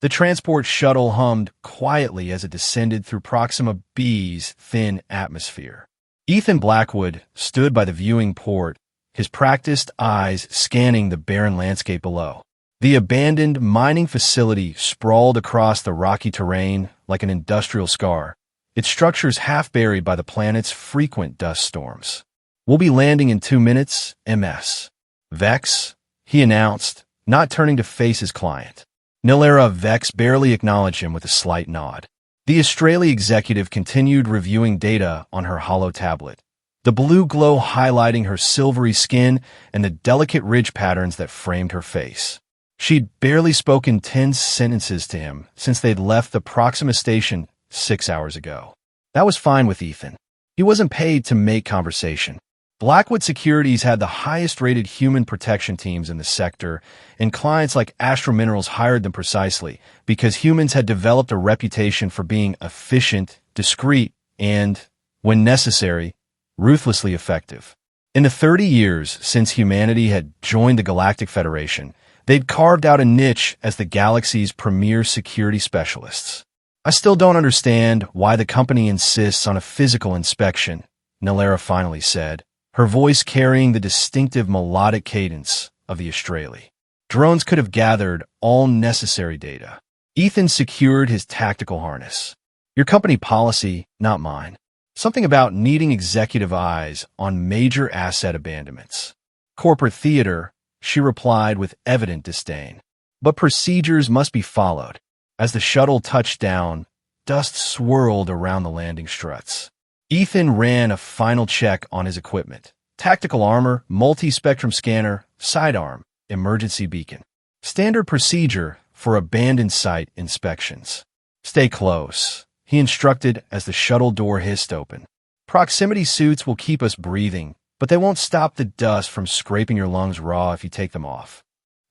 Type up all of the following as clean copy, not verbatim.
The transport shuttle hummed quietly as it descended through Proxima B's thin atmosphere. Ethan Blackwood stood by the viewing port, his practiced eyes scanning the barren landscape below. The abandoned mining facility sprawled across the rocky terrain like an industrial scar, its structures half buried by the planet's frequent dust storms. "We'll be landing in 2 minutes, MS. Vex," he announced, not turning to face his client. Nilera Vex barely acknowledged him with a slight nod. The Australia executive continued reviewing data on her hollow tablet, the blue glow highlighting her silvery skin and the delicate ridge patterns that framed her face. She'd barely spoken 10 sentences to him since they'd left the Proxima station 6 hours ago. That was fine with Ethan. He wasn't paid to make conversation. Blackwood Securities had the highest-rated human protection teams in the sector, and clients like Astro Minerals hired them precisely because humans had developed a reputation for being efficient, discreet, and, when necessary, ruthlessly effective. In the 30 years since humanity had joined the Galactic Federation, they'd carved out a niche as the galaxy's premier security specialists. "I still don't understand why the company insists on a physical inspection," Nilera finally said, her voice carrying the distinctive melodic cadence of the Australia. "Drones could have gathered all necessary data." Ethan secured his tactical harness. "Your company policy, not mine. Something about needing executive eyes on major asset abandonments." "Corporate theater," she replied with evident disdain. "But procedures must be followed." As the shuttle touched down, dust swirled around the landing struts. Ethan ran a final check on his equipment. Tactical armor, multi-spectrum scanner, sidearm, emergency beacon. Standard procedure for abandoned site inspections. "Stay close," he instructed as the shuttle door hissed open. "Proximity suits will keep us breathing, but they won't stop the dust from scraping your lungs raw if you take them off."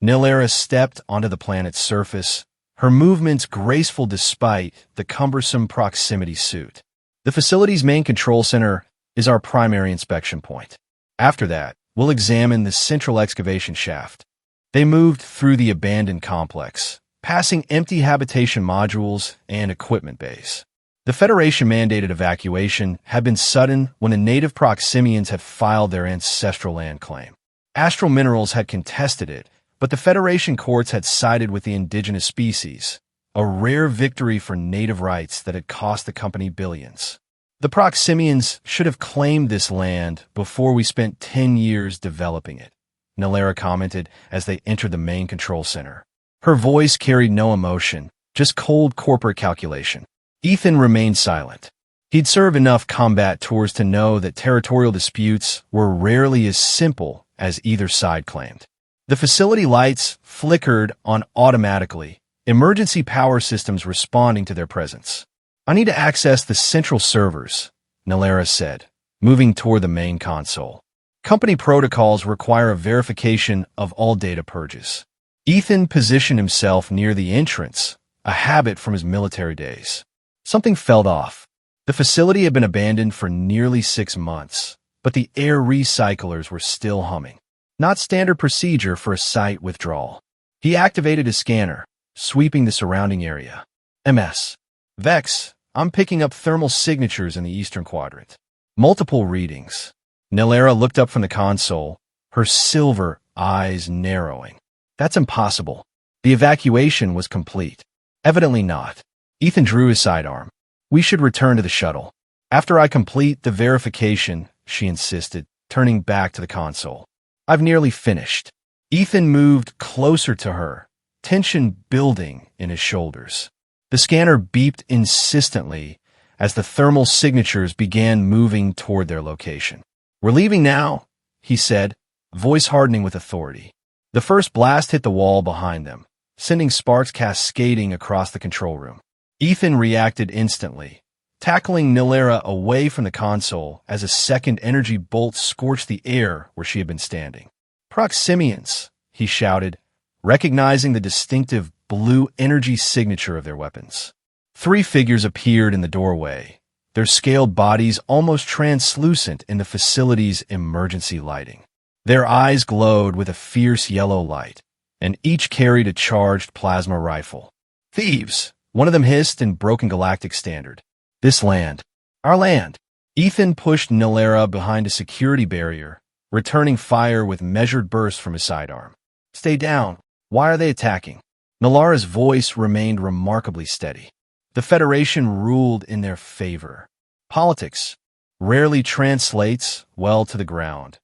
Nilera stepped onto the planet's surface, her movements graceful despite the cumbersome proximity suit. "The facility's main control center is our primary inspection point. After that, we'll examine the central excavation shaft." They moved through the abandoned complex, passing empty habitation modules and equipment bays. The Federation-mandated evacuation had been sudden when the native Proximians had filed their ancestral land claim. Astral Minerals had contested it, but the Federation courts had sided with the indigenous species, a rare victory for native rights that had cost the company billions. "The Proximians should have claimed this land before we spent 10 years developing it," Nilera commented as they entered the main control center. Her voice carried no emotion, just cold corporate calculation. Ethan remained silent. He'd served enough combat tours to know that territorial disputes were rarely as simple as either side claimed. The facility lights flickered on automatically, emergency power systems responding to their presence. "I need to access the central servers," Nilera said, moving toward the main console. "Company protocols require a verification of all data purges." Ethan positioned himself near the entrance, a habit from his military days. Something felt off. The facility had been abandoned for nearly 6 months, but the air recyclers were still humming. Not standard procedure for a site withdrawal. He activated his scanner, sweeping the surrounding area. "MS. Vex, I'm picking up thermal signatures in the eastern quadrant." Multiple readings. Nilera looked up from the console, her silver eyes narrowing. "That's impossible. The evacuation was complete." "Evidently not." Ethan drew his sidearm. "We should return to the shuttle." "After I complete the verification," she insisted, turning back to the console. "I've nearly finished." Ethan moved closer to her, tension building in his shoulders. The scanner beeped insistently as the thermal signatures began moving toward their location. "We're leaving now," he said, voice hardening with authority. The first blast hit the wall behind them, sending sparks cascading across the control room. Ethan reacted instantly, tackling Nilera away from the console as a second energy bolt scorched the air where she had been standing. "Proximians," he shouted, recognizing the distinctive blue energy signature of their weapons. 3 figures appeared in the doorway, their scaled bodies almost translucent in the facility's emergency lighting. Their eyes glowed with a fierce yellow light, and each carried a charged plasma rifle. Thieves, one of them hissed in broken galactic standard. This land. Our land. Ethan pushed Nilera behind a security barrier, returning fire with measured bursts from his sidearm. Stay down. Why are they attacking? Nilara's voice remained remarkably steady. The Federation ruled in their favor. Politics rarely translates well to the ground.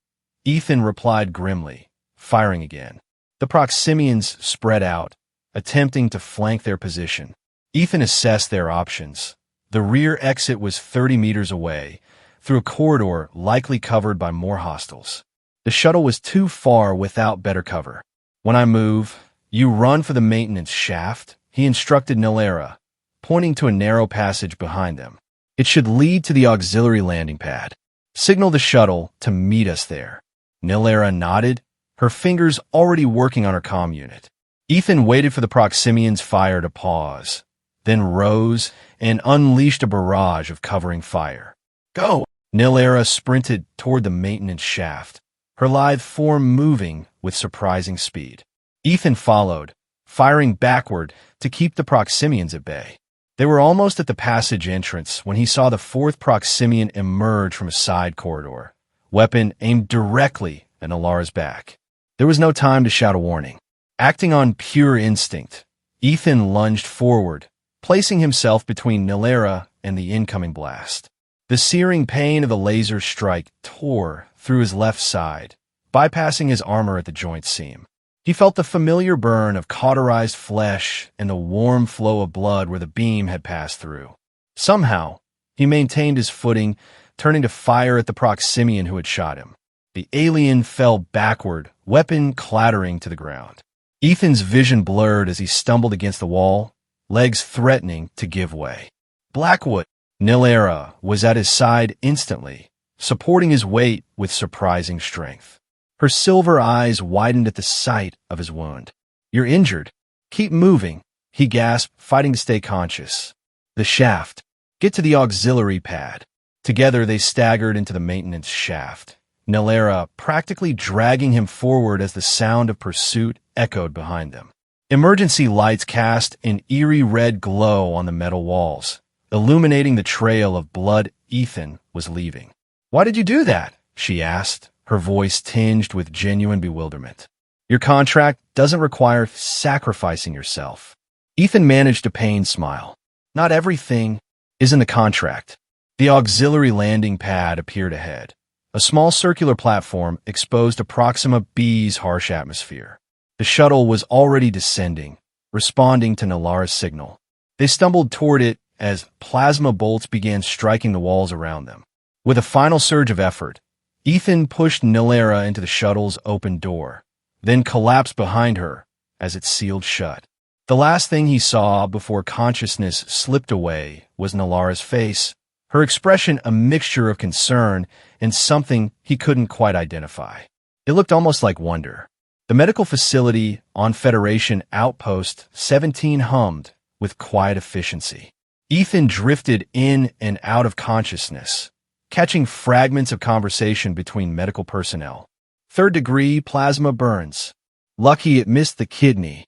Ethan replied grimly, firing again. The Proximians spread out, attempting to flank their position. Ethan assessed their options. The rear exit was 30 meters away, through a corridor likely covered by more hostiles. The shuttle was too far without better cover. When I move, you run for the maintenance shaft, he instructed Nilera, pointing to a narrow passage behind them. It should lead to the auxiliary landing pad. Signal the shuttle to meet us there. Nilera nodded, her fingers already working on her comm unit. Ethan waited for the Proximians' fire to pause, then rose and unleashed a barrage of covering fire. Go! Nilera sprinted toward the maintenance shaft, her lithe form moving with surprising speed. Ethan followed, firing backward to keep the Proximians at bay. They were almost at the passage entrance when he saw the fourth Proximian emerge from a side corridor, weapon aimed directly at Nilara's back. There was no time to shout a warning. Acting on pure instinct, Ethan lunged forward, placing himself between Nilera and the incoming blast. The searing pain of the laser strike tore through his left side, bypassing his armor at the joint seam. He felt the familiar burn of cauterized flesh and the warm flow of blood where the beam had passed through. Somehow, he maintained his footing, turning to fire at the Proximian who had shot him. The alien fell backward, weapon clattering to the ground. Ethan's vision blurred as he stumbled against the wall, legs threatening to give way. Blackwood! Nilera was at his side instantly, supporting his weight with surprising strength. Her silver eyes widened at the sight of his wound. You're injured. Keep moving, he gasped, fighting to stay conscious. The shaft. Get to the auxiliary pad. Together they staggered into the maintenance shaft, Nilera practically dragging him forward as the sound of pursuit echoed behind them. Emergency lights cast an eerie red glow on the metal walls, illuminating the trail of blood Ethan was leaving. Why did you do that? She asked, her voice tinged with genuine bewilderment. Your contract doesn't require sacrificing yourself. Ethan managed a pained smile. Not everything is in the contract. The auxiliary landing pad appeared ahead, a small circular platform exposed to Proxima B's harsh atmosphere. The shuttle was already descending, responding to Nilara's signal. They stumbled toward it as plasma bolts began striking the walls around them. With a final surge of effort, Ethan pushed Nilera into the shuttle's open door, then collapsed behind her as it sealed shut. The last thing he saw before consciousness slipped away was Nilara's face, her expression a mixture of concern and something he couldn't quite identify. It looked almost like wonder. The medical facility on Federation Outpost 17 hummed with quiet efficiency. Ethan drifted in and out of consciousness, catching fragments of conversation between medical personnel. Third-degree plasma burns. Lucky it missed the kidney.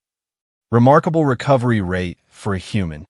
Remarkable recovery rate for a human.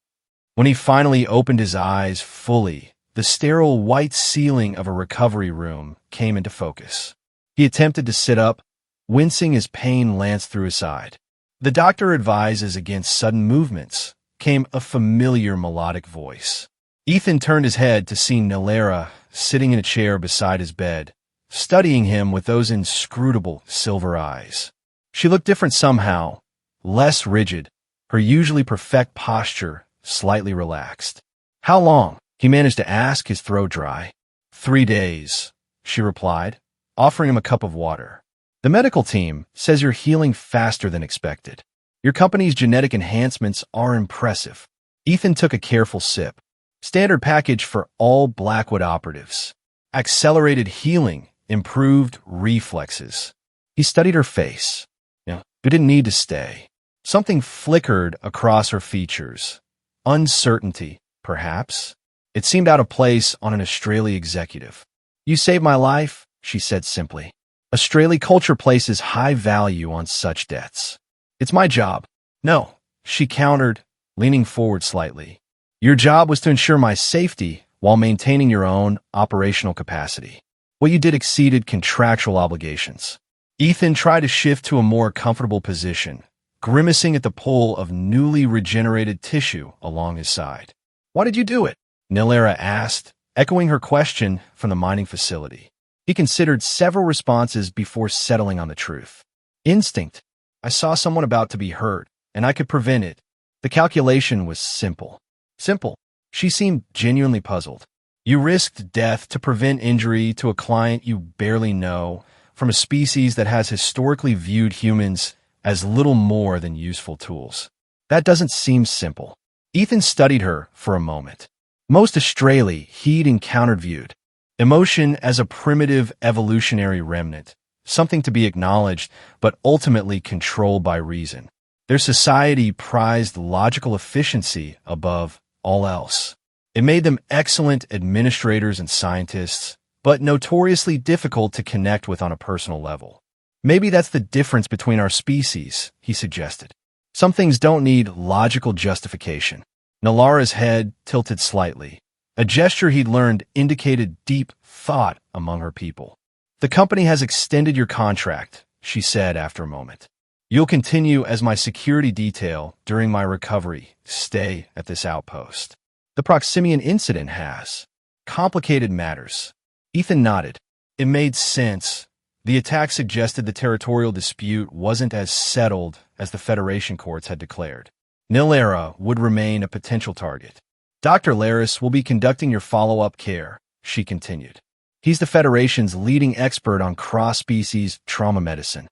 When he finally opened his eyes fully, the sterile white ceiling of a recovery room came into focus. He attempted to sit up, wincing as pain lanced through his side. The doctor advises against sudden movements, came a familiar melodic voice. Ethan turned his head to see Nilera sitting in a chair beside his bed, studying him with those inscrutable silver eyes. She looked different somehow, less rigid, her usually perfect posture slightly relaxed. How long? He managed to ask, his throat dry. 3 days, she replied, offering him a cup of water. The medical team says you're healing faster than expected. Your company's genetic enhancements are impressive. Ethan took a careful sip. Standard package for all Blackwood operatives. Accelerated healing, improved reflexes. He studied her face. You didn't need to stay. Something flickered across her features. Uncertainty, perhaps. It seemed out of place on an Australia executive. You saved my life, she said simply. Australia culture places high value on such deaths. It's my job. No, she countered, leaning forward slightly. Your job was to ensure my safety while maintaining your own operational capacity. What you did exceeded contractual obligations. Ethan tried to shift to a more comfortable position, grimacing at the pull of newly regenerated tissue along his side. Why did you do it? Nilera asked, echoing her question from the mining facility. He considered several responses before settling on the truth. Instinct. I saw someone about to be hurt, and I could prevent it. The calculation was simple. Simple. She seemed genuinely puzzled. You risked death to prevent injury to a client you barely know, from a species that has historically viewed humans as little more than useful tools. That doesn't seem simple. Ethan studied her for a moment. Most Australia he'd encountered viewed emotion as a primitive evolutionary remnant, something to be acknowledged but ultimately controlled by reason. Their society prized logical efficiency above all else. It made them excellent administrators and scientists, but notoriously difficult to connect with on a personal level. Maybe that's the difference between our species, he suggested. Some things don't need logical justification. Nilara's head tilted slightly. A gesture he'd learned indicated deep thought among her people. The company has extended your contract, she said after a moment. You'll continue as my security detail during my recovery stay at this outpost. The Proximian incident has complicated matters. Ethan nodded. It made sense. The attack suggested the territorial dispute wasn't as settled as the Federation courts had declared. Nilera would remain a potential target. Dr. Laris will be conducting your follow-up care, she continued. He's the Federation's leading expert on cross-species trauma medicine.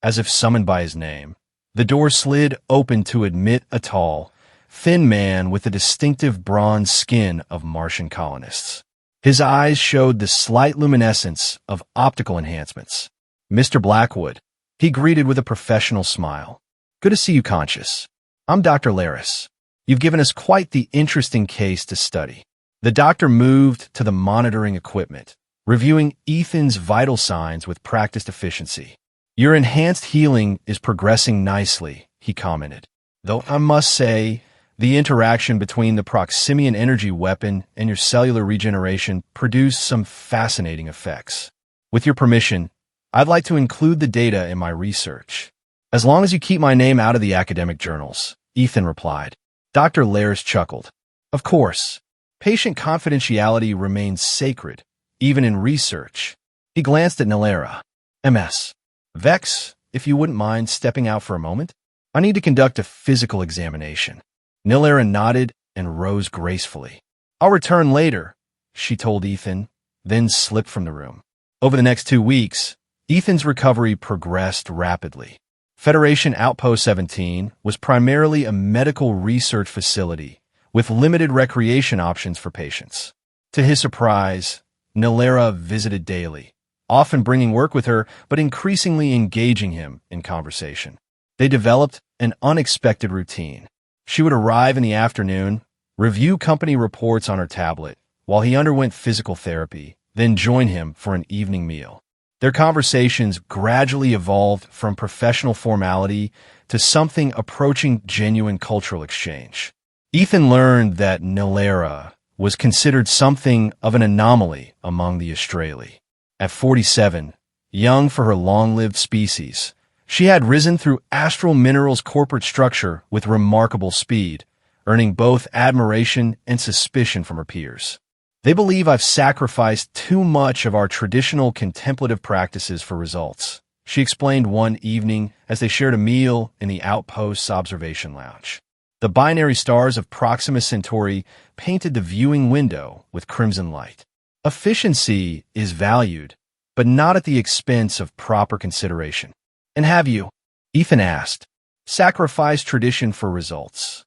As if summoned by his name, the door slid open to admit a tall, thin man with the distinctive bronze skin of Martian colonists. His eyes showed the slight luminescence of optical enhancements. Mr. Blackwood, he greeted with a professional smile. Good to see you conscious. I'm Dr. Laris. You've given us quite the interesting case to study. The doctor moved to the monitoring equipment, reviewing Ethan's vital signs with practiced efficiency. Your enhanced healing is progressing nicely, he commented. Though I must say, the interaction between the Proximian energy weapon and your cellular regeneration produced some fascinating effects. With your permission, I'd like to include the data in my research. As long as you keep my name out of the academic journals, Ethan replied. Dr. Laris chuckled. Of course. Patient confidentiality remains sacred, even in research. He glanced at Nilera. MS. Vex, if you wouldn't mind stepping out for a moment. I need to conduct a physical examination. Nilera nodded and rose gracefully. I'll return later, she told Ethan, then slipped from the room. Over the next 2 weeks, Ethan's recovery progressed rapidly. Federation Outpost 17 was primarily a medical research facility with limited recreation options for patients. To his surprise, Nilera visited daily, often bringing work with her but increasingly engaging him in conversation. They developed an unexpected routine. She would arrive in the afternoon, review company reports on her tablet, while he underwent physical therapy, then join him for an evening meal. Their conversations gradually evolved from professional formality to something approaching genuine cultural exchange. Ethan learned that Nilera was considered something of an anomaly among the Australi. At 47, young for her long-lived species, she had risen through Astral Minerals' corporate structure with remarkable speed, earning both admiration and suspicion from her peers. They believe I've sacrificed too much of our traditional contemplative practices for results, she explained one evening as they shared a meal in the Outpost's observation lounge. The binary stars of Proxima Centauri painted the viewing window with crimson light. Efficiency is valued, but not at the expense of proper consideration. And have you, Ethan asked, sacrificed tradition for results?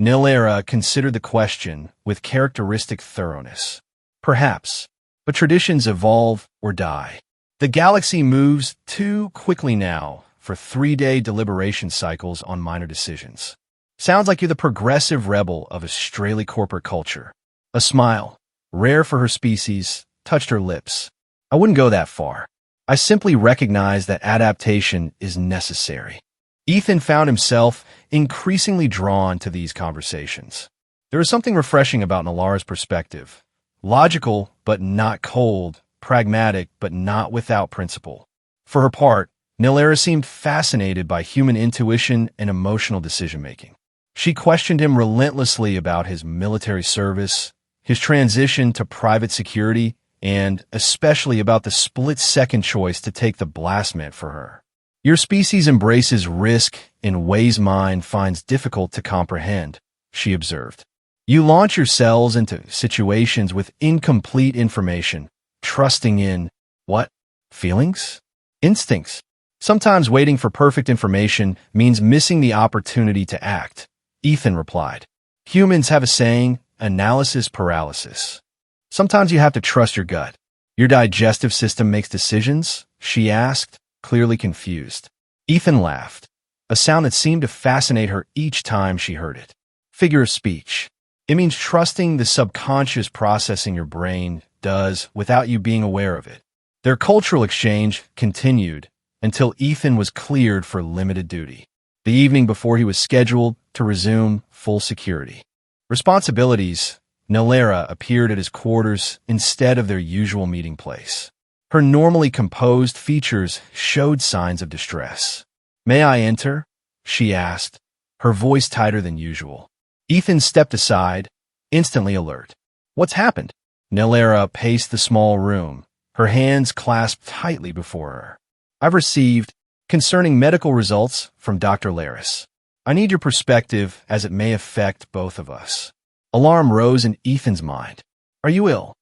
Nilera considered the question with characteristic thoroughness. Perhaps, but traditions evolve or die. The galaxy moves too quickly now for 3-day deliberation cycles on minor decisions. Sounds like you're the progressive rebel of Australia corporate culture. A smile, rare for her species, touched her lips. I wouldn't go that far. I simply recognize that adaptation is necessary. Ethan found himself increasingly drawn to these conversations. There was something refreshing about Nalara's perspective. Logical, but not cold. Pragmatic, but not without principle. For her part, Nalara seemed fascinated by human intuition and emotional decision-making. She questioned him relentlessly about his military service, his transition to private security, and especially about the split-second choice to take the blast meant for her. Your species embraces risk in ways mine finds difficult to comprehend, she observed. You launch your cells into situations with incomplete information, trusting in, what? Feelings? Instincts. Sometimes waiting for perfect information means missing the opportunity to act, Ethan replied. Humans have a saying, analysis paralysis. Sometimes you have to trust your gut. Your digestive system makes decisions? She asked, clearly confused. Ethan laughed, a sound that seemed to fascinate her each time she heard it. Figure of speech. It means trusting the subconscious processing your brain does without you being aware of it. Their cultural exchange continued until Ethan was cleared for limited duty, the evening before he was scheduled to resume full security. Responsibilities. Nalara appeared at his quarters instead of their usual meeting place. Her normally composed features showed signs of distress. May I enter? She asked, her voice tighter than usual. Ethan stepped aside, instantly alert. What's happened? Nalara paced the small room, her hands clasped tightly before her. I've received concerning medical results from Dr. Laris. I need your perspective as it may affect both of us. Alarm rose in Ethan's mind. Are you ill?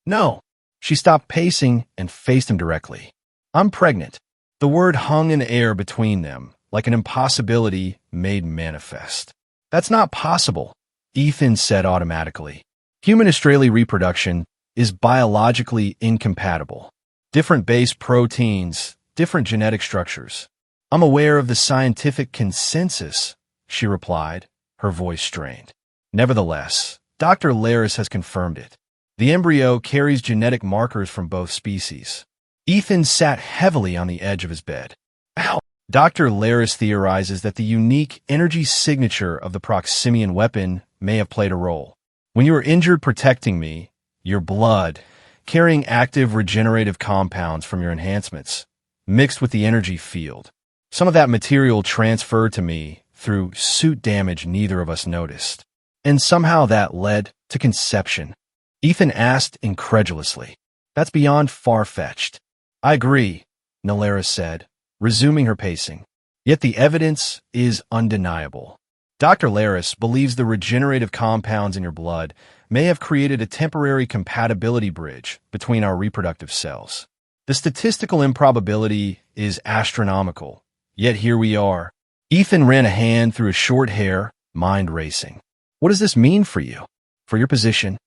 No. She stopped pacing and faced him directly. I'm pregnant. The word hung in the air between them, like an impossibility made manifest. That's not possible, Ethan said automatically. Human Australia reproduction is biologically incompatible. Different base proteins, different genetic structures. I'm aware of the scientific consensus, she replied, her voice strained. Nevertheless, Dr. Laris has confirmed it. The embryo carries genetic markers from both species. Ethan sat heavily on the edge of his bed. Ow! Dr. Laris theorizes that the unique energy signature of the Proximian weapon may have played a role. When you were injured protecting me, your blood, carrying active regenerative compounds from your enhancements, mixed with the energy field. Some of that material transferred to me through suit damage neither of us noticed. And somehow that led to conception. Ethan asked incredulously. That's beyond far-fetched. I agree, Nalara said, resuming her pacing. Yet the evidence is undeniable. Dr. Laris believes the regenerative compounds in your blood may have created a temporary compatibility bridge between our reproductive cells. The statistical improbability is astronomical, yet here we are. Ethan ran a hand through his short hair, mind racing. What does this mean for you? For your position?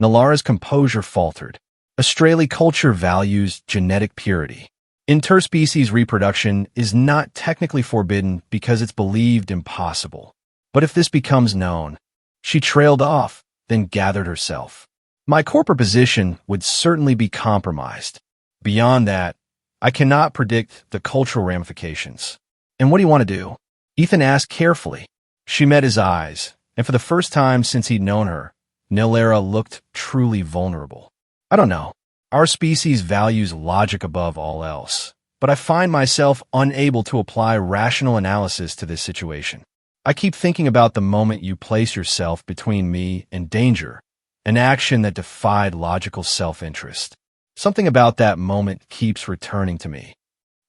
Nalara's composure faltered. Australia culture values genetic purity. Interspecies reproduction is not technically forbidden because it's believed impossible. But if this becomes known, she trailed off, then gathered herself. My corporate position would certainly be compromised. Beyond that, I cannot predict the cultural ramifications. And what do you want to do? Ethan asked carefully. She met his eyes, and for the first time since he'd known her, Nalara looked truly vulnerable. I don't know. Our species values logic above all else, but I find myself unable to apply rational analysis to this situation. I keep thinking about the moment you place yourself between me and danger, an action that defied logical self-interest. Something about that moment keeps returning to me.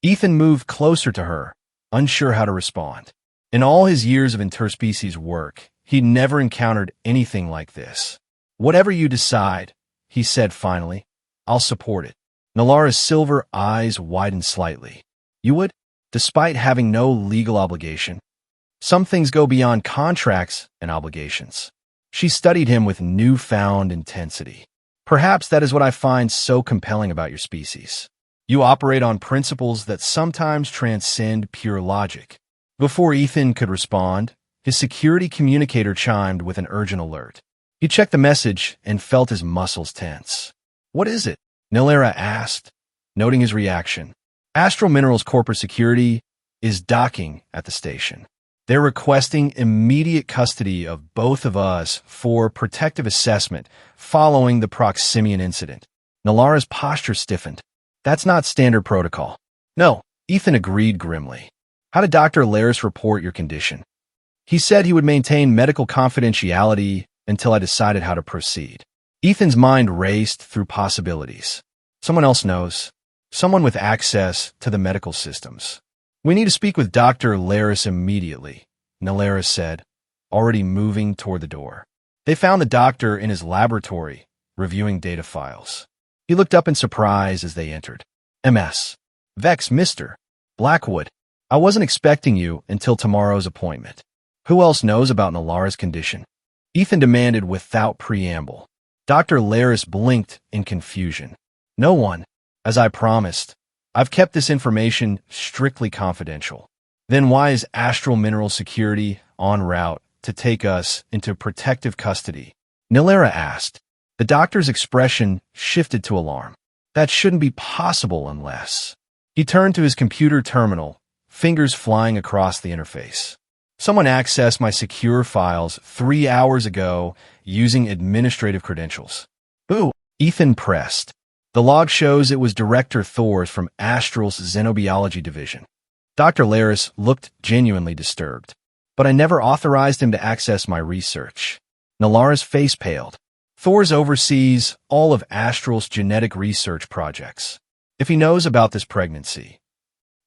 Ethan moved closer to her, unsure how to respond. In all his years of interspecies work, he'd never encountered anything like this. Whatever you decide, he said finally, I'll support it. Nalara's silver eyes widened slightly. You would? Despite having no legal obligation? Some things go beyond contracts and obligations. She studied him with newfound intensity. Perhaps that is what I find so compelling about your species. You operate on principles that sometimes transcend pure logic. Before Ethan could respond, his security communicator chimed with an urgent alert. He checked the message and felt his muscles tense. What is it? Nalara asked, noting his reaction. Astral Minerals Corporate Security, is docking at the station. They're requesting immediate custody of both of us for protective assessment following the Proximian incident. Nalara's posture stiffened. That's not standard protocol. No, Ethan agreed grimly. How did Dr. Laris report your condition? He said he would maintain medical confidentiality until I decided how to proceed. Ethan's mind raced through possibilities. Someone else knows. Someone with access to the medical systems. We need to speak with Dr. Laris immediately, Nalara said, already moving toward the door. They found the doctor in his laboratory, reviewing data files. He looked up in surprise as they entered. MS. Vex, Mr. Blackwood. I wasn't expecting you until tomorrow's appointment. Who else knows about Nalara's condition? Ethan demanded without preamble. Dr. Laris blinked in confusion. No one. As I promised, I've kept this information strictly confidential. Then why is Astral Mineral Security en route to take us into protective custody? Nalara asked. The doctor's expression shifted to alarm. That shouldn't be possible unless... He turned to his computer terminal, fingers flying across the interface. Someone accessed my secure files 3 hours ago using administrative credentials. Ooh, Ethan pressed. The log shows it was Director Thors from Astral's Xenobiology Division. Dr. Laris looked genuinely disturbed. But I never authorized him to access my research. Nalara's face paled. Thors oversees all of Astral's genetic research projects. If he knows about this pregnancy,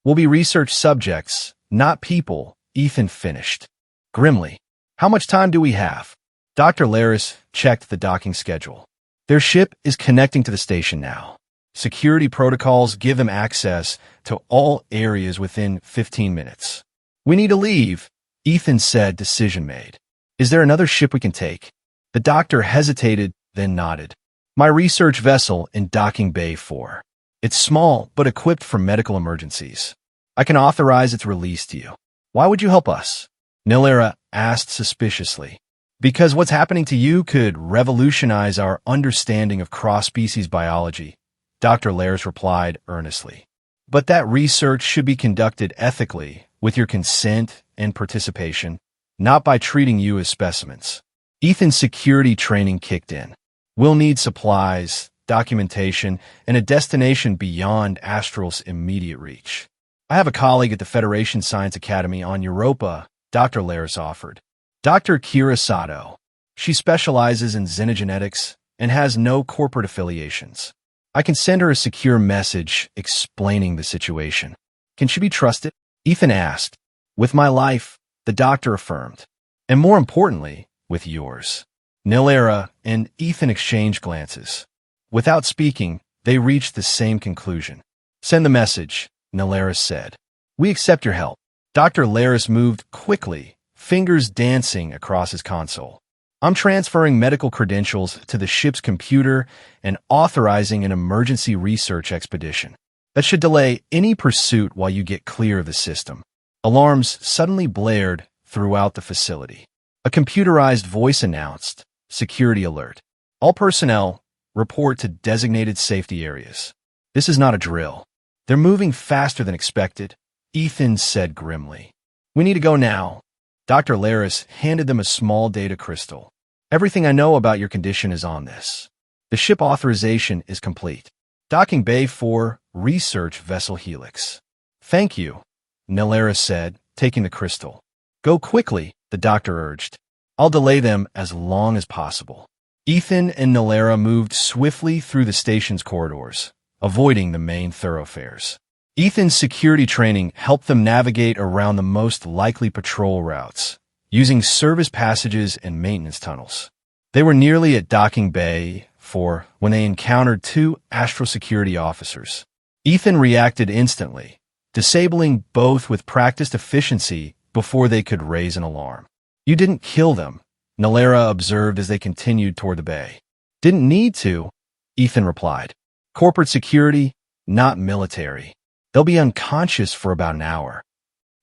we'll be research subjects, not people, Ethan finished. Grimly. How much time do we have? Dr. Laris checked the docking schedule. Their ship is connecting to the station now. Security protocols give them access to all areas within 15 minutes. We need to leave, Ethan said, decision made. Is there another ship we can take? The doctor hesitated, then nodded. My research vessel in Docking Bay 4. It's small, but equipped for medical emergencies. I can authorize its release to you. Why would you help us? Nalara asked suspiciously. Because what's happening to you could revolutionize our understanding of cross-species biology, Dr. Laris replied earnestly. But that research should be conducted ethically, with your consent and participation, not by treating you as specimens. Ethan's security training kicked in. We'll need supplies, documentation, and a destination beyond Astral's immediate reach. I have a colleague at the Federation Science Academy on Europa, Dr. Laris offered. Dr. Kira Sato. She specializes in xenogenetics and has no corporate affiliations. I can send her a secure message explaining the situation. Can she be trusted? Ethan asked. With my life, the doctor affirmed. And more importantly, with yours. Nalara and Ethan exchanged glances. Without speaking, they reached the same conclusion. Send the message, Nalara said. We accept your help. Dr. Laris moved quickly, fingers dancing across his console. I'm transferring medical credentials to the ship's computer and authorizing an emergency research expedition. That should delay any pursuit while you get clear of the system. Alarms suddenly blared throughout the facility. A computerized voice announced, Security alert. All personnel, report to designated safety areas. This is not a drill. They're moving faster than expected, Ethan said grimly. We need to go now. Dr. Laris handed them a small data crystal. Everything I know about your condition is on this. The ship authorization is complete. Docking Bay 4, Research Vessel Helix. Thank you, Nalara said, taking the crystal. Go quickly, the doctor urged. I'll delay them as long as possible. Ethan and Nalara moved swiftly through the station's corridors, avoiding the main thoroughfares. Ethan's security training helped them navigate around the most likely patrol routes, using service passages and maintenance tunnels. They were nearly at Docking Bay 4 when they encountered 2 Astral security officers. Ethan reacted instantly, disabling both with practiced efficiency before they could raise an alarm. You didn't kill them, Nalara observed as they continued toward the bay. Didn't need to, Ethan replied. Corporate security, not military. They'll be unconscious for about an hour.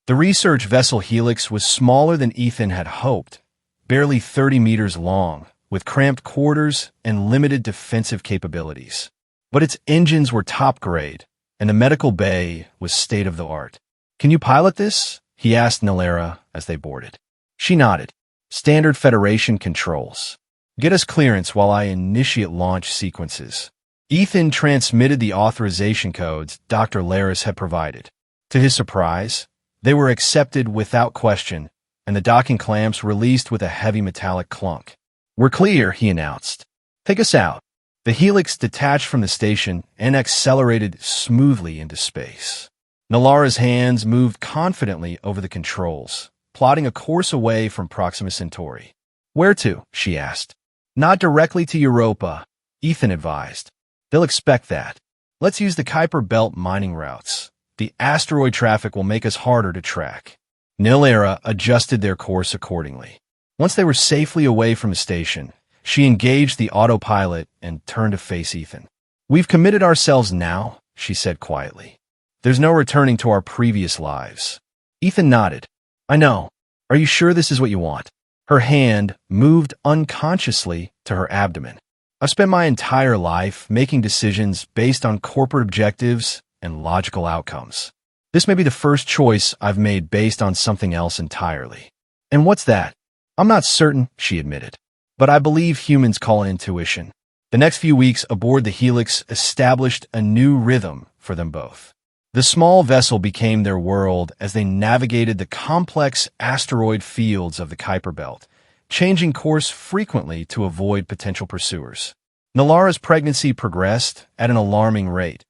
The research vessel Helix was smaller than Ethan had hoped, barely 30 meters long, with cramped quarters and limited defensive capabilities. But its engines were top grade, and the medical bay was state-of-the-art. Can you pilot this? He asked Nilera as they boarded. She nodded. Standard Federation controls. Get us clearance while I initiate launch sequences. Ethan transmitted the authorization codes Dr. Laris had provided. To his surprise, they were accepted without question, and the docking clamps released with a heavy metallic clunk. We're clear, he announced. Take us out. The helix detached from the station and accelerated smoothly into space. Nilara's hands moved confidently over the controls, plotting a course away from Proxima Centauri. Where to? She asked. Not directly to Europa, Ethan advised. They'll expect that. Let's use the Kuiper Belt mining routes. The asteroid traffic will make us harder to track. Nilera adjusted their course accordingly. Once they were safely away from the station, she engaged the autopilot and turned to face Ethan. We've committed ourselves now, she said quietly. There's no returning to our previous lives. Ethan nodded. I know. Are you sure this is what you want? Her hand moved unconsciously to her abdomen. I've spent my entire life making decisions based on corporate objectives and logical outcomes. This may be the first choice I've made based on something else entirely. And what's that? I'm not certain, she admitted. But I believe humans call it intuition. The next few weeks aboard the Helix established a new rhythm for them both. The small vessel became their world as they navigated the complex asteroid fields of the Kuiper Belt, changing course frequently to avoid potential pursuers. Nilara's pregnancy progressed at an alarming rate,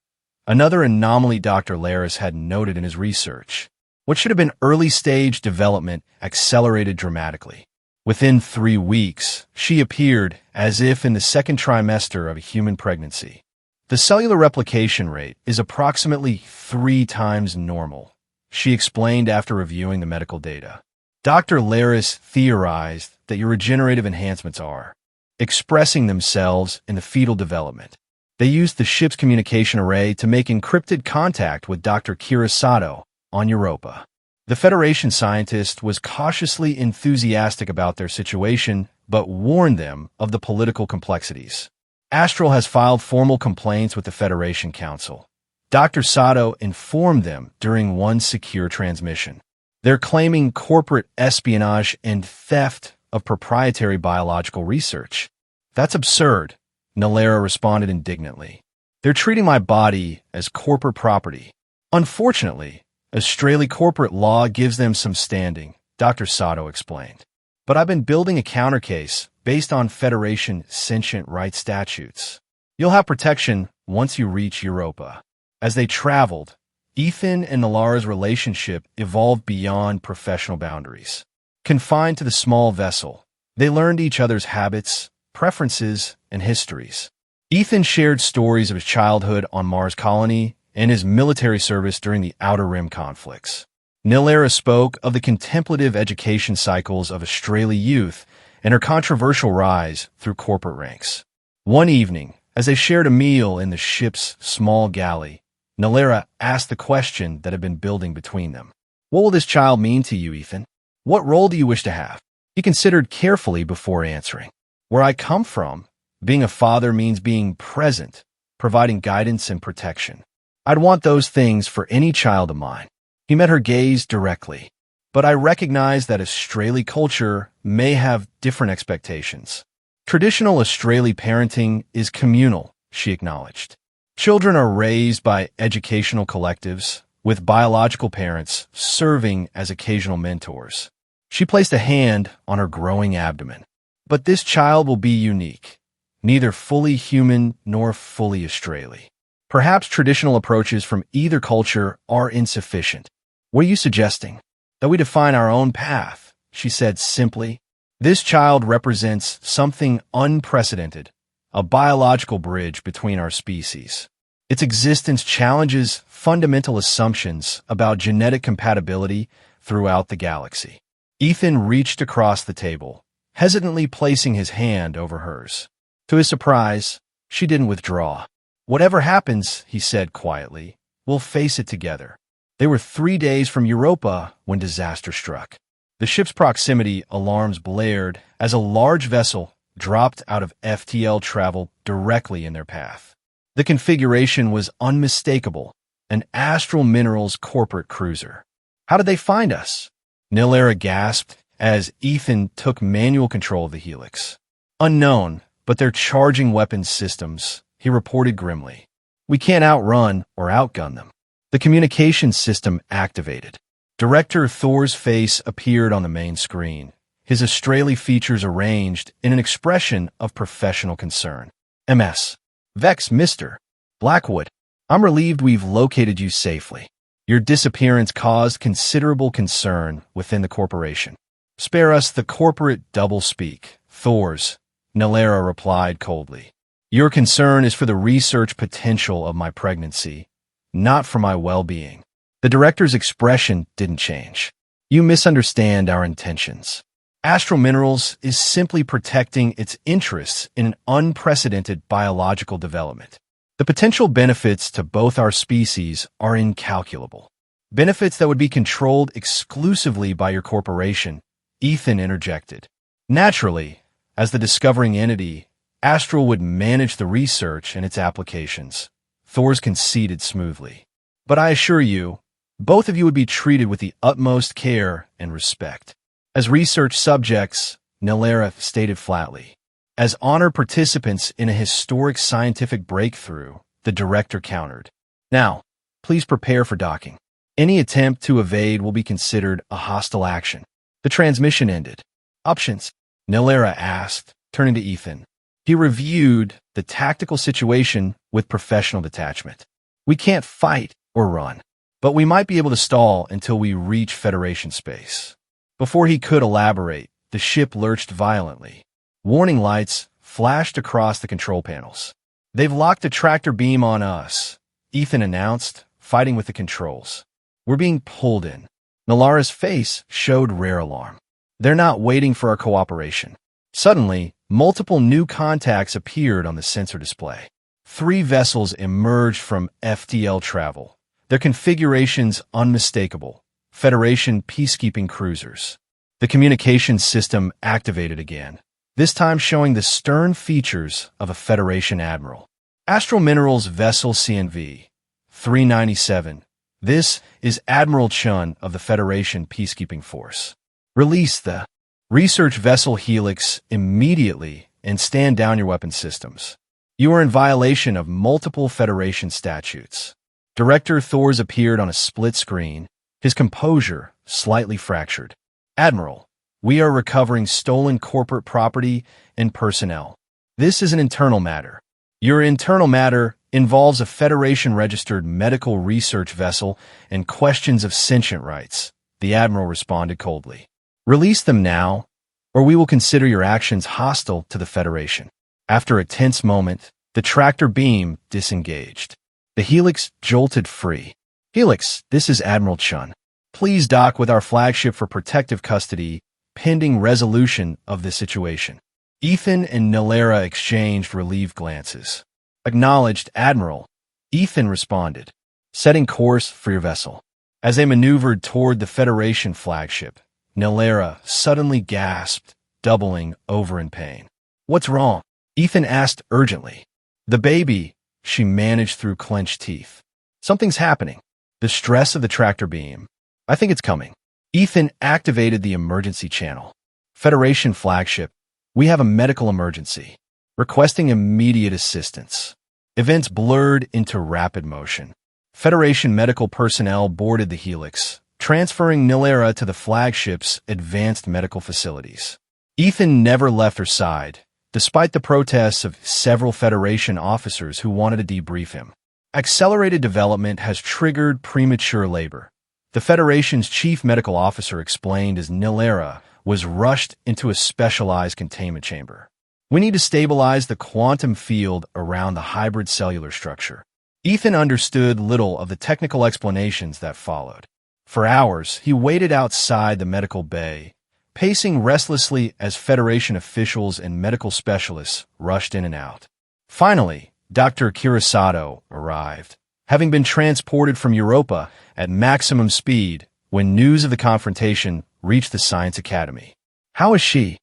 another anomaly Dr. Laris had noted in his research. What should have been early-stage development accelerated dramatically. Within 3 weeks, she appeared as if in the second trimester of a human pregnancy. The cellular replication rate is approximately 3 times normal, she explained after reviewing the medical data. Dr. Laris theorized that your regenerative enhancements are expressing themselves in the fetal development. They used the ship's communication array to make encrypted contact with Dr. Kira Sato on Europa. The Federation scientist was cautiously enthusiastic about their situation, but warned them of the political complexities. Astral has filed formal complaints with the Federation Council. Dr. Sato informed them during one secure transmission. They're claiming corporate espionage and theft of proprietary biological research. That's absurd, Nilera responded indignantly. They're treating my body as corporate property. Unfortunately, Australia corporate law gives them some standing, Dr. Sato explained. But I've been building a countercase based on Federation sentient rights statutes. You'll have protection once you reach Europa. As they traveled, Ethan and Nilara's relationship evolved beyond professional boundaries. Confined to the small vessel, they learned each other's habits, preferences, and histories. Ethan shared stories of his childhood on Mars Colony and his military service during the Outer Rim conflicts. Nilera spoke of the contemplative education cycles of Australia youth and her controversial rise through corporate ranks. One evening, as they shared a meal in the ship's small galley, Nilera asked the question that had been building between them. What will this child mean to you, Ethan? What role do you wish to have? He considered carefully before answering. Where I come from, being a father means being present, providing guidance and protection. I'd want those things for any child of mine. He met her gaze directly. But I recognize that Australia culture may have different expectations. Traditional Australia parenting is communal, she acknowledged. Children are raised by educational collectives, with biological parents serving as occasional mentors. She placed a hand on her growing abdomen. But this child will be unique, neither fully human nor fully Australia. Perhaps traditional approaches from either culture are insufficient. What are you suggesting? That we define our own path, she said simply. This child represents something unprecedented, a biological bridge between our species. Its existence challenges fundamental assumptions about genetic compatibility throughout the galaxy. Ethan reached across the table, hesitantly placing his hand over hers. To his surprise, she didn't withdraw. Whatever happens, he said quietly, we'll face it together. They were 3 days from Europa when disaster struck. The ship's proximity alarms blared as a large vessel dropped out of FTL travel directly in their path. The configuration was unmistakable, an Astral Minerals corporate cruiser. How did they find us? Nilara gasped as Ethan took manual control of the helix. Unknown, but they're charging weapons systems, he reported grimly. We can't outrun or outgun them. The communications system activated. Director Thor's face appeared on the main screen, his Australia features arranged in an expression of professional concern. MS. Vex, Mr. Blackwood. I'm relieved we've located you safely. Your disappearance caused considerable concern within the corporation. Spare us the corporate doublespeak, Thor's, Nilara replied coldly. Your concern is for the research potential of my pregnancy, not for my well-being. The director's expression didn't change. You misunderstand our intentions. Astral Minerals is simply protecting its interests in an unprecedented biological development. The potential benefits to both our species are incalculable. Benefits that would be controlled exclusively by your corporation, Ethan interjected. Naturally, as the discovering entity, Astral would manage the research and its applications. Thor's conceded smoothly. But I assure you, both of you would be treated with the utmost care and respect. As research subjects, Nilara stated flatly. As honored participants in a historic scientific breakthrough, the director countered. Now, please prepare for docking. Any attempt to evade will be considered a hostile action. The transmission ended. Options? Nilara asked, turning to Ethan. He reviewed the tactical situation with professional detachment. We can't fight or run, but we might be able to stall until we reach Federation space. Before he could elaborate, the ship lurched violently. Warning lights flashed across the control panels. They've locked a tractor beam on us, Ethan announced, fighting with the controls. We're being pulled in. Nilara's face showed rare alarm. They're not waiting for our cooperation. Suddenly, multiple new contacts appeared on the sensor display. 3 vessels emerged from FTL travel, their configurations unmistakable. Federation peacekeeping cruisers. The communications system activated again, this time showing the stern features of a Federation admiral. Astral Minerals vessel CNV 397. This is Admiral Chun of the Federation Peacekeeping Force. Release the research vessel Helix immediately and stand down your weapon systems. You are in violation of multiple Federation statutes. Director Thor's appeared on a split screen, his composure slightly fractured. Admiral, we are recovering stolen corporate property and personnel. This is an internal matter. Your internal matter involves a Federation-registered medical research vessel and questions of sentient rights, the Admiral responded coldly. Release them now, or we will consider your actions hostile to the Federation. After a tense moment, the tractor beam disengaged. The Helix jolted free. Helix, this is Admiral Chun. Please dock with our flagship for protective custody, pending resolution of this situation. Ethan and Nilara exchanged relieved glances. Acknowledged, Admiral. Ethan responded, setting course for your vessel. As they maneuvered toward the Federation flagship, Nilara suddenly gasped, doubling over in pain. What's wrong? Ethan asked urgently. The baby, she managed through clenched teeth. Something's happening. The stress of the tractor beam. I think it's coming. Ethan activated the emergency channel. Federation flagship, we have a medical emergency. Requesting immediate assistance. Events blurred into rapid motion. Federation medical personnel boarded the Helix, transferring Nilara to the flagship's advanced medical facilities. Ethan never left her side, despite the protests of several Federation officers who wanted to debrief him. Accelerated development has triggered premature labor. The Federation's chief medical officer explained as Nilara was rushed into a specialized containment chamber. We need to stabilize the quantum field around the hybrid cellular structure. Ethan understood little of the technical explanations that followed. For hours, he waited outside the medical bay, pacing restlessly as Federation officials and medical specialists rushed in and out. Finally, Dr. Kirisato arrived, having been transported from Europa at maximum speed when news of the confrontation reached the Science Academy. How is she?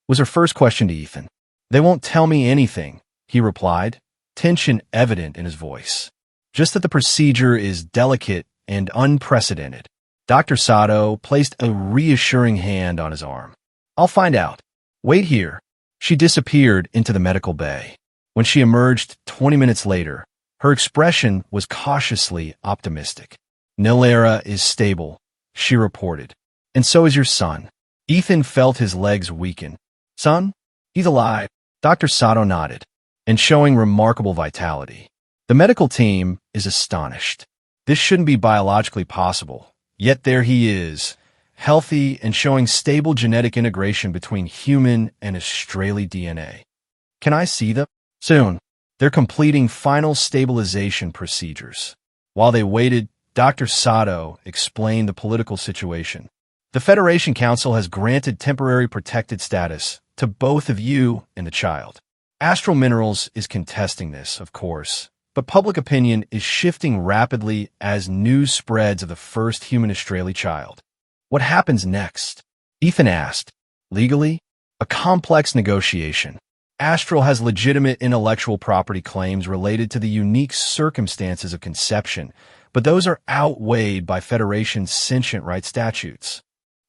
Was her first question to Ethan. They won't tell me anything, he replied, tension evident in his voice. Just that the procedure is delicate and unprecedented. Dr. Sato placed a reassuring hand on his arm. I'll find out. Wait here. She disappeared into the medical bay. When she emerged 20 minutes later, her expression was cautiously optimistic. Nilera is stable, she reported. And so is your son. Ethan felt his legs weaken. Son? He's alive. Dr. Sato nodded, and showing remarkable vitality. The medical team is astonished. This shouldn't be biologically possible, yet there he is, healthy and showing stable genetic integration between human and Australian DNA. Can I see them? Soon. They're completing final stabilization procedures. While they waited, Dr. Sato explained the political situation. The Federation Council has granted temporary protected status to both of you and the child. Astral Minerals is contesting this, of course, but public opinion is shifting rapidly as news spreads of the first human Australian child. What happens next? Ethan asked. Legally? A complex negotiation. Astral has legitimate intellectual property claims related to the unique circumstances of conception, but those are outweighed by Federation's sentient right statutes.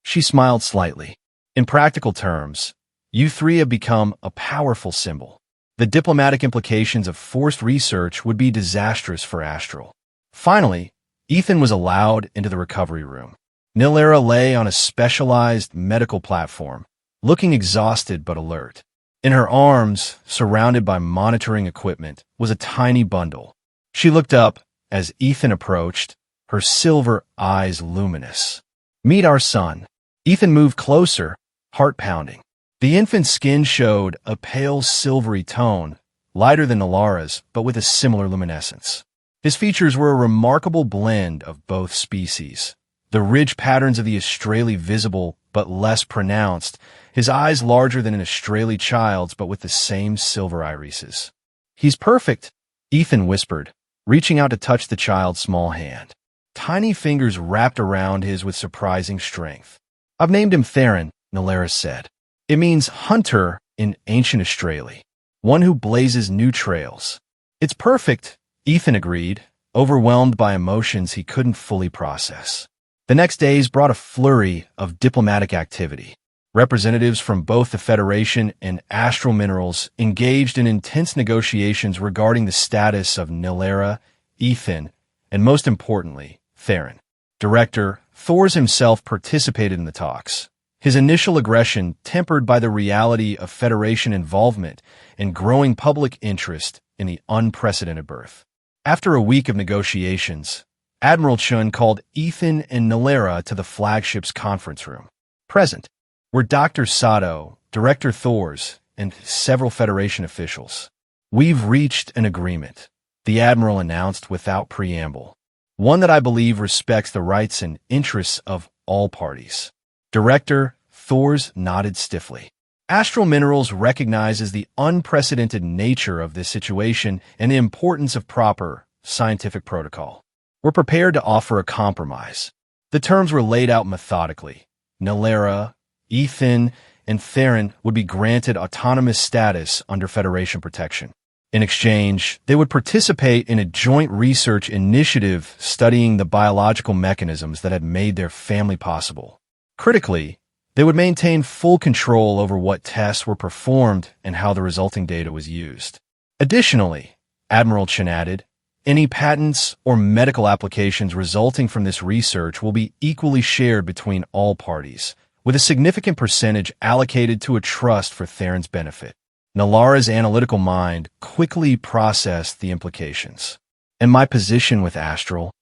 She smiled slightly. In practical terms, you three have become a powerful symbol. The diplomatic implications of forced research would be disastrous for Astral. Finally, Ethan was allowed into the recovery room. Nilera lay on a specialized medical platform, looking exhausted but alert. In her arms, surrounded by monitoring equipment, was a tiny bundle. She looked up as Ethan approached, her silver eyes luminous. Meet our son. Ethan moved closer, heart pounding. The infant's skin showed a pale silvery tone, lighter than Nilara's, but with a similar luminescence. His features were a remarkable blend of both species. The ridge patterns of the Australian visible, but less pronounced, his eyes larger than an Australian child's, but with the same silver irises. He's perfect, Ethan whispered, reaching out to touch the child's small hand. Tiny fingers wrapped around his with surprising strength. I've named him Theron, Nilera said. It means hunter in ancient Australia, one who blazes new trails. It's perfect, Ethan agreed, overwhelmed by emotions he couldn't fully process. The next days brought a flurry of diplomatic activity. Representatives from both the Federation and Astral Minerals engaged in intense negotiations regarding the status of Nilera, Ethan, and most importantly, Theron. Director Thors himself participated in the talks. His initial aggression tempered by the reality of Federation involvement and growing public interest in the unprecedented birth. After a week of negotiations, Admiral Chun called Ethan and Nilera to the flagship's conference room. Present were Dr. Sato, Director Thors, and several Federation officials. We've reached an agreement, the Admiral announced without preamble. One that I believe respects the rights and interests of all parties. Director Thors nodded stiffly. Astral Minerals recognizes the unprecedented nature of this situation and the importance of proper scientific protocol. We're prepared to offer a compromise. The terms were laid out methodically. Nilera, Ethan, and Theron would be granted autonomous status under Federation protection. In exchange, they would participate in a joint research initiative studying the biological mechanisms that had made their family possible. Critically, they would maintain full control over what tests were performed and how the resulting data was used. Additionally, Admiral Chen added, any patents or medical applications resulting from this research will be equally shared between all parties, with a significant percentage allocated to a trust for Theron's benefit. Nilara's analytical mind quickly processed the implications. And my position with Astral?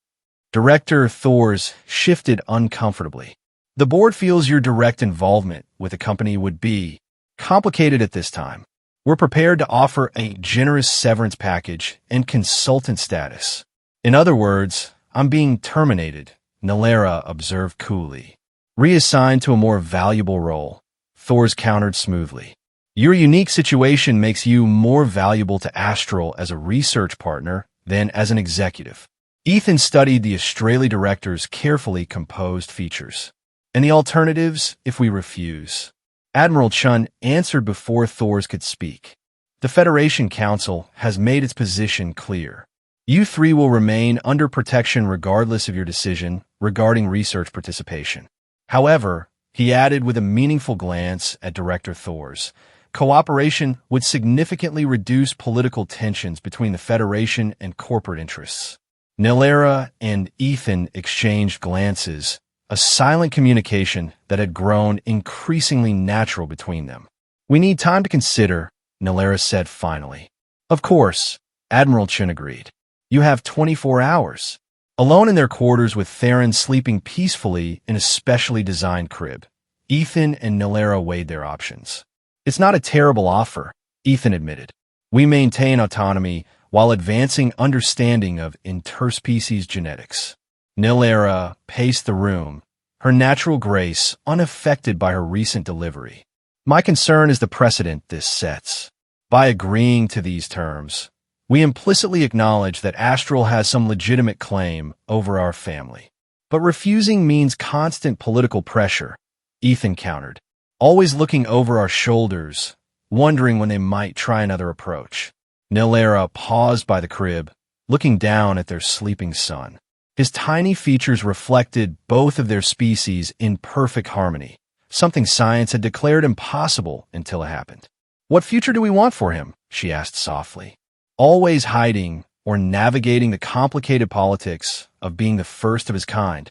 Director Thors shifted uncomfortably. The board feels your direct involvement with the company would be complicated at this time. We're prepared to offer a generous severance package and consultant status. In other words, I'm being terminated, Nilera observed coolly. Reassigned to a more valuable role, Thors countered smoothly. Your unique situation makes you more valuable to Astral as a research partner than as an executive. Ethan studied the Australia director's carefully composed features. And the alternatives if we refuse? Admiral Chun answered before Thors could speak. The Federation Council has made its position clear. You three will remain under protection regardless of your decision, regarding research participation. However, he added with a meaningful glance at Director Thors, cooperation would significantly reduce political tensions between the Federation and corporate interests. Nilera and Ethan exchanged glances, a silent communication that had grown increasingly natural between them. "We need time to consider," Nilera said finally. "Of course," Admiral Chen agreed. "You have 24 hours." Alone in their quarters with Theron sleeping peacefully in a specially designed crib, Ethan and Nilera weighed their options. "It's not a terrible offer," Ethan admitted. "We maintain autonomy while advancing understanding of interspecies genetics." Nilera paced the room, her natural grace unaffected by her recent delivery. "My concern is the precedent this sets. By agreeing to these terms, we implicitly acknowledge that Astral has some legitimate claim over our family. But refusing means constant political pressure," Ethan countered, "always looking over our shoulders, wondering when they might try another approach." Nilera paused by the crib, looking down at their sleeping son. His tiny features reflected both of their species in perfect harmony, something science had declared impossible until it happened. "What future do we want for him?" she asked softly. "Always hiding or navigating the complicated politics of being the first of his kind."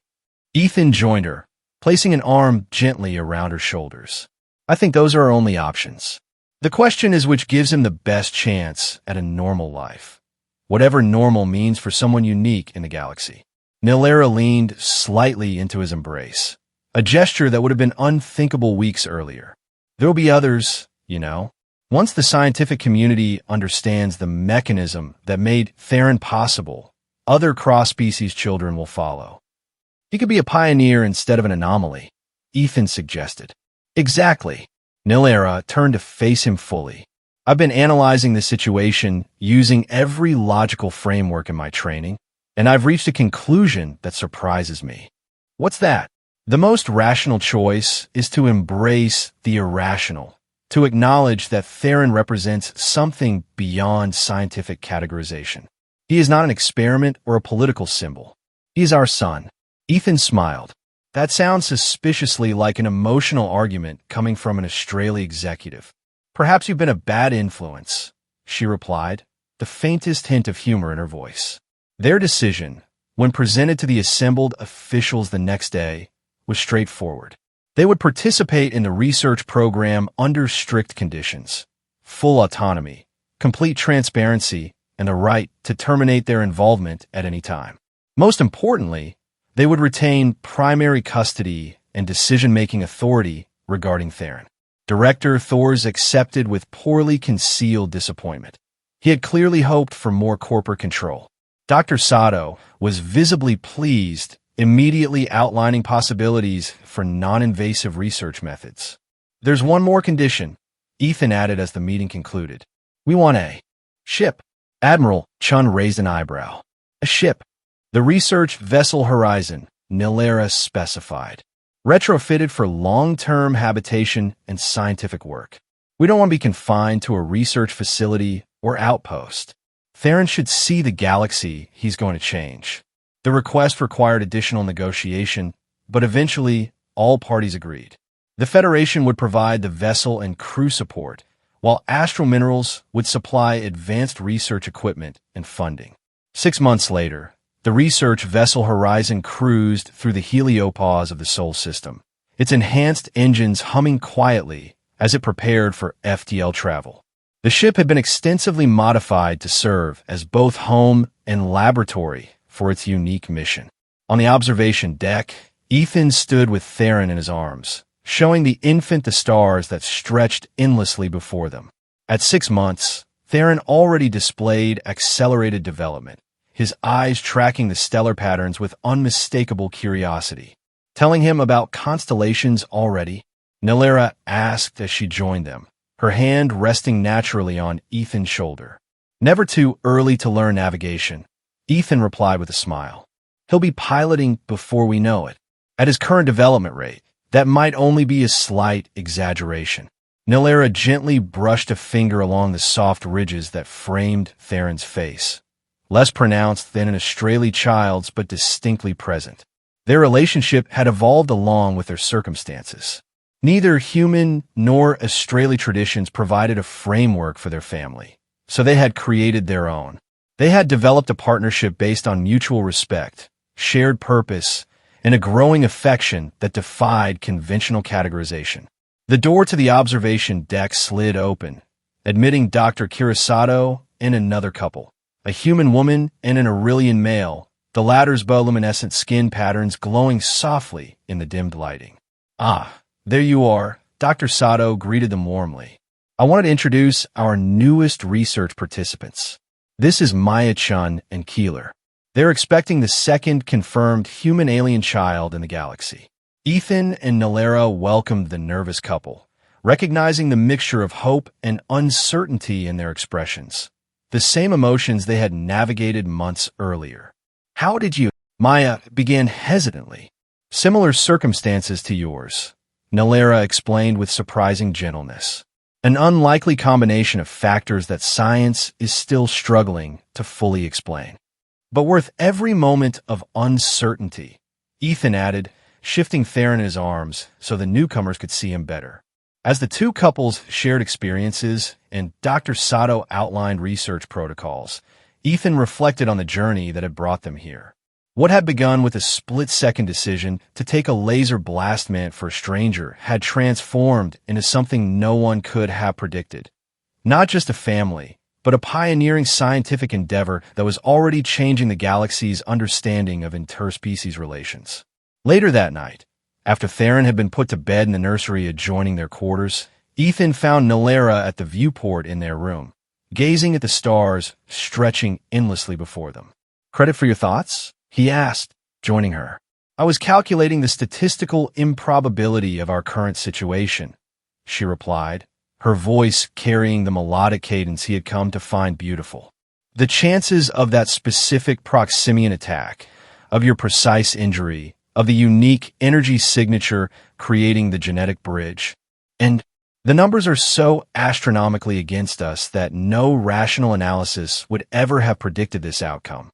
Ethan joined her, placing an arm gently around her shoulders. "I think those are our only options. The question is which gives him the best chance at a normal life, whatever normal means for someone unique in the galaxy." Nilera leaned slightly into his embrace, a gesture that would have been unthinkable weeks earlier. "There'll be others, you know. Once the scientific community understands the mechanism that made Theron possible, other cross-species children will follow." "He could be a pioneer instead of an anomaly," Ethan suggested. "Exactly." Nilera turned to face him fully. "I've been analyzing the situation using every logical framework in my training, and I've reached a conclusion that surprises me." "What's that?" "The most rational choice is to embrace the irrational, to acknowledge that Theron represents something beyond scientific categorization. He is not an experiment or a political symbol. He is our son." Ethan smiled. "That sounds suspiciously like an emotional argument coming from an Australia executive." "Perhaps you've been a bad influence," she replied, the faintest hint of humor in her voice. Their decision, when presented to the assembled officials the next day, was straightforward. They would participate in the research program under strict conditions: full autonomy, complete transparency, and the right to terminate their involvement at any time. Most importantly, they would retain primary custody and decision-making authority regarding Theron. Director Thors accepted with poorly concealed disappointment. He had clearly hoped for more corporate control. Dr. Sato was visibly pleased, immediately outlining possibilities for non-invasive research methods. "There's one more condition," Ethan added as the meeting concluded. "We want a ship." Admiral Chun raised an eyebrow. "A ship?" "The research vessel Horizon," Nilera specified. "Retrofitted for long-term habitation and scientific work. We don't want to be confined to a research facility or outpost. Theron should see the galaxy he's going to change." The request required additional negotiation, but eventually all parties agreed. The Federation would provide the vessel and crew support, while Astral Minerals would supply advanced research equipment and funding. 6 months later, the research vessel Horizon cruised through the heliopause of the Sol system, its enhanced engines humming quietly as it prepared for FTL travel. The ship had been extensively modified to serve as both home and laboratory for its unique mission. On the observation deck, Ethan stood with Theron in his arms, showing the infant the stars that stretched endlessly before them. At 6 months, Theron already displayed accelerated development, his eyes tracking the stellar patterns with unmistakable curiosity. "Telling him about constellations already?" Nilera asked as she joined them, her hand resting naturally on Ethan's shoulder. "Never too early to learn navigation," Ethan replied with a smile. "He'll be piloting before we know it. At his current development rate, that might only be a slight exaggeration." Nilera gently brushed a finger along the soft ridges that framed Theron's face, less pronounced than an Australian child's but distinctly present. Their relationship had evolved along with their circumstances. Neither human nor Australian traditions provided a framework for their family, so they had created their own. They had developed a partnership based on mutual respect, shared purpose, and a growing affection that defied conventional categorization. The door to the observation deck slid open, admitting Dr. Kirisato and another couple, a human woman and an Aurelian male, the latter's bioluminescent skin patterns glowing softly in the dimmed lighting. "Ah, there you are," Dr. Sato greeted them warmly. "I wanted to introduce our newest research participants. This is Maya-chan and Keeler. They're expecting the second confirmed human-alien child in the galaxy." Ethan and Nalera welcomed the nervous couple, recognizing the mixture of hope and uncertainty in their expressions, the same emotions they had navigated months earlier. "How did you—" Maya began hesitantly. "Similar circumstances to yours," Nalera explained with surprising gentleness. "An unlikely combination of factors that science is still struggling to fully explain. But worth every moment of uncertainty," Ethan added, shifting Theron in his arms so the newcomers could see him better. As the two couples shared experiences and Dr. Sato outlined research protocols, Ethan reflected on the journey that had brought them here. What had begun with a split-second decision to take a laser blast mint for a stranger had transformed into something no one could have predicted. Not just a family, but a pioneering scientific endeavor that was already changing the galaxy's understanding of interspecies relations. Later that night, after Theron had been put to bed in the nursery adjoining their quarters, Ethan found Nalera at the viewport in their room, gazing at the stars stretching endlessly before them. "Credit for your thoughts?" he asked, joining her. "I was calculating the statistical improbability of our current situation," she replied, her voice carrying the melodic cadence he had come to find beautiful. "The chances of that specific Proximian attack, of your precise injury, of the unique energy signature creating the genetic bridge, and the numbers are so astronomically against us that no rational analysis would ever have predicted this outcome."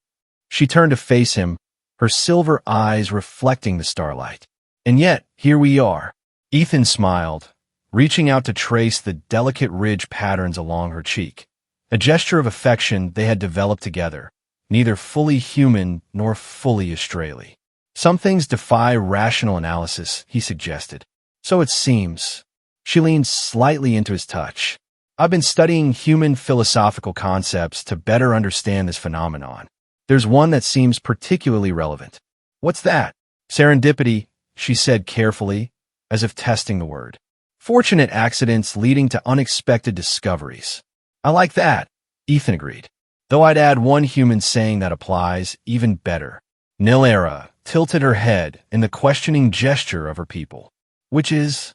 She turned to face him, her silver eyes reflecting the starlight. "And yet, here we are." Ethan smiled, reaching out to trace the delicate ridge patterns along her cheek, a gesture of affection they had developed together, neither fully human nor fully Australian. "Some things defy rational analysis," he suggested. "So it seems." She leaned slightly into his touch. "I've been studying human philosophical concepts to better understand this phenomenon. There's one that seems particularly relevant." "What's that?" "Serendipity," she said carefully, as if testing the word. "Fortunate accidents leading to unexpected discoveries." "I like that," Ethan agreed. "Though I'd add one human saying that applies even better." Nilera tilted her head in the questioning gesture of her people. "Which is?"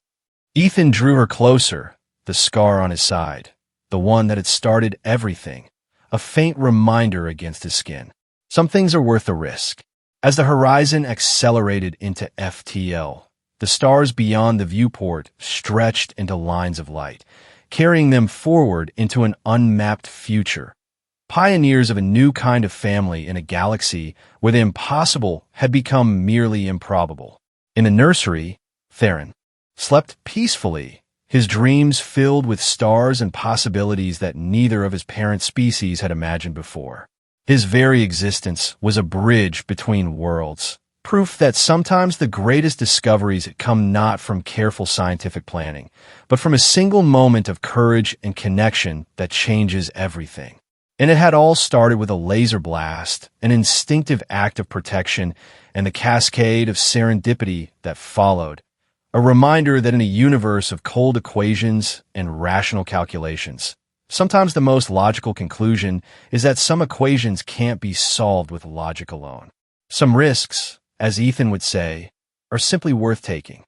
Ethan drew her closer, the scar on his side, the one that had started everything, a faint reminder against his skin. "Some things are worth the risk." As the horizon accelerated into FTL, the stars beyond the viewport stretched into lines of light, carrying them forward into an unmapped future. Pioneers of a new kind of family in a galaxy where the impossible had become merely improbable. In the nursery, Theron slept peacefully, his dreams filled with stars and possibilities that neither of his parent species had imagined before. His very existence was a bridge between worlds, proof that sometimes the greatest discoveries come not from careful scientific planning, but from a single moment of courage and connection that changes everything. And it had all started with a laser blast, an instinctive act of protection, and the cascade of serendipity that followed. A reminder that in a universe of cold equations and rational calculations, sometimes the most logical conclusion is that some equations can't be solved with logic alone. Some risks, as Ethan would say, are simply worth taking.